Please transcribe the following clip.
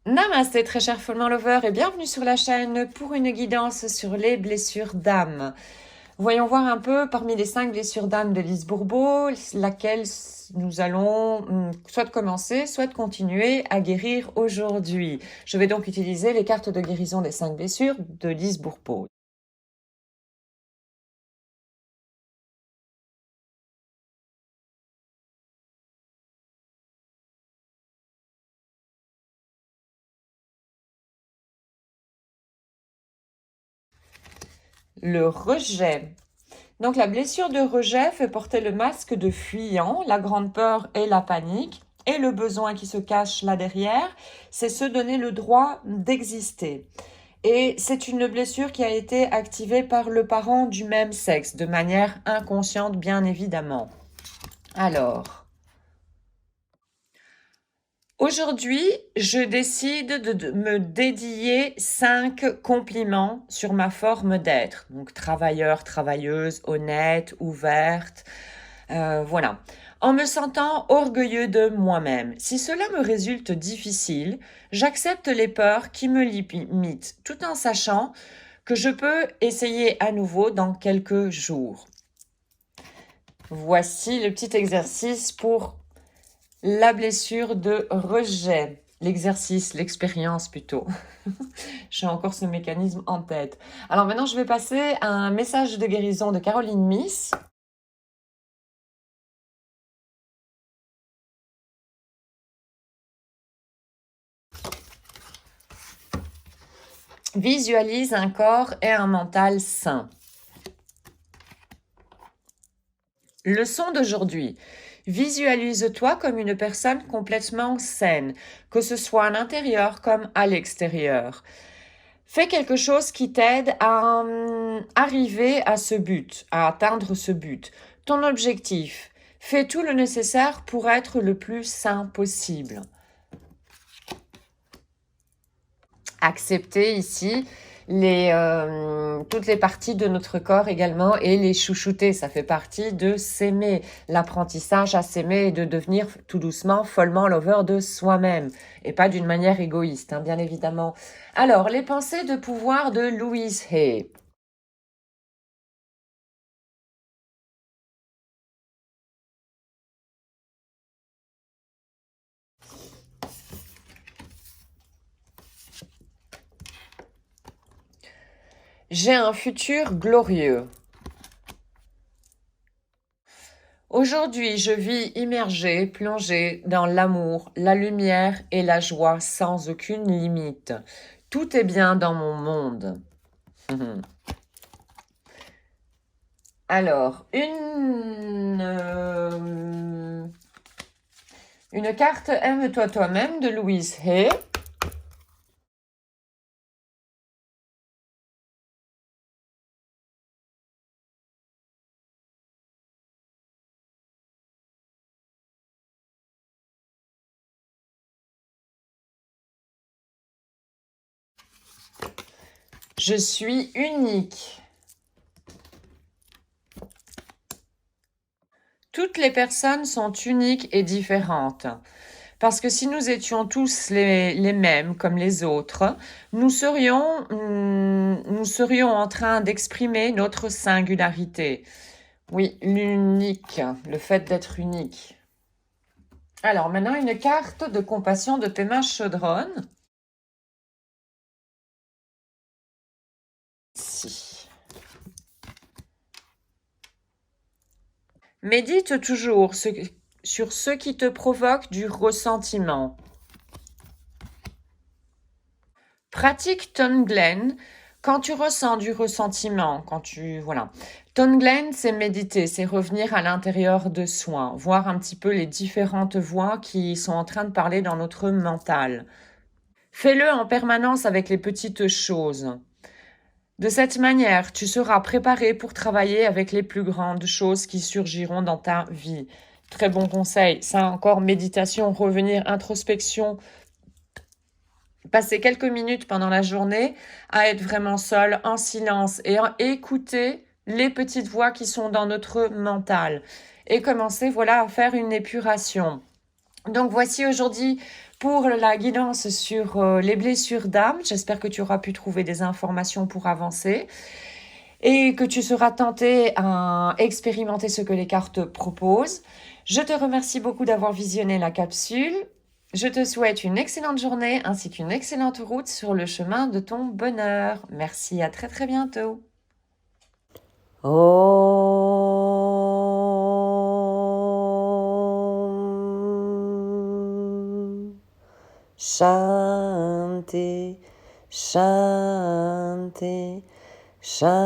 Namasté très cher Follement Lover et bienvenue sur la chaîne pour une guidance sur les blessures d'âme. Voyons voir un peu parmi les 5 blessures d'âme de Lise Bourbeau, laquelle nous allons soit commencer, soit continuer à guérir aujourd'hui. Je vais donc utiliser les cartes de guérison des 5 blessures de Lise Bourbeau. Le rejet. Donc la blessure de rejet fait porter le masque de fuyant, la grande peur et la panique. Et le besoin qui se cache là derrière, c'est se donner le droit d'exister. Et c'est une blessure qui a été activée par le parent du même sexe, de manière inconsciente bien évidemment. Alors, aujourd'hui, je décide de me dédier 5 compliments sur ma forme d'être. Donc travailleur, travailleuse, honnête, ouverte, voilà. En me sentant orgueilleux de moi-même. Si cela me résulte difficile, j'accepte les peurs qui me limitent, tout en sachant que je peux essayer à nouveau dans quelques jours. Voici le petit exercice pour la blessure de rejet. L'exercice, l'expérience plutôt. J'ai encore ce mécanisme en tête. Alors maintenant, je vais passer à un message de guérison de Caroline Miss. Visualise un corps et un mental sain. Leçon d'aujourd'hui. Visualise-toi comme une personne complètement saine, que ce soit à l'intérieur comme à l'extérieur. Fais quelque chose qui t'aide à arriver à ce but, à atteindre ce but. Ton objectif. Fais tout le nécessaire pour être le plus sain possible. Accepter ici toutes les parties de notre corps également et les chouchouter. Ça fait partie de s'aimer, l'apprentissage à s'aimer et de devenir tout doucement follement lover de soi-même et pas d'une manière égoïste, hein, bien évidemment. Alors, les pensées de pouvoir de Louise Hay. J'ai un futur glorieux. Aujourd'hui, je vis immergée, plongée dans l'amour, la lumière et la joie sans aucune limite. Tout est bien dans mon monde. Alors, une carte Aime-toi toi-même de Louise Hay. Je suis unique. Toutes les personnes sont uniques et différentes. Parce que si nous étions tous les mêmes comme les autres, nous serions en train d'exprimer notre singularité. Oui, l'unique, le fait d'être unique. Alors maintenant, une carte de compassion de tes mains chaudronnes. Ici. Médite toujours sur ce qui te provoque du ressentiment. Pratique Tonglen quand tu ressens du ressentiment, voilà. Tonglen, c'est méditer, c'est revenir à l'intérieur de soi, voir un petit peu les différentes voix qui sont en train de parler dans notre mental. Fais-le en permanence avec les petites choses. De cette manière, tu seras préparé pour travailler avec les plus grandes choses qui surgiront dans ta vie. Très bon conseil. Ça encore, méditation, revenir, introspection. Passer quelques minutes pendant la journée à être vraiment seul, en silence et à écouter les petites voix qui sont dans notre mental. Et commencer, voilà, à faire une épuration. Donc voici aujourd'hui pour la guidance sur les blessures d'âme. J'espère que tu auras pu trouver des informations pour avancer et que tu seras tenté à expérimenter ce que les cartes proposent. Je te remercie beaucoup d'avoir visionné la capsule. Je te souhaite une excellente journée ainsi qu'une excellente route sur le chemin de ton bonheur. Merci, à très très bientôt. Om Shanti Shanti Shanti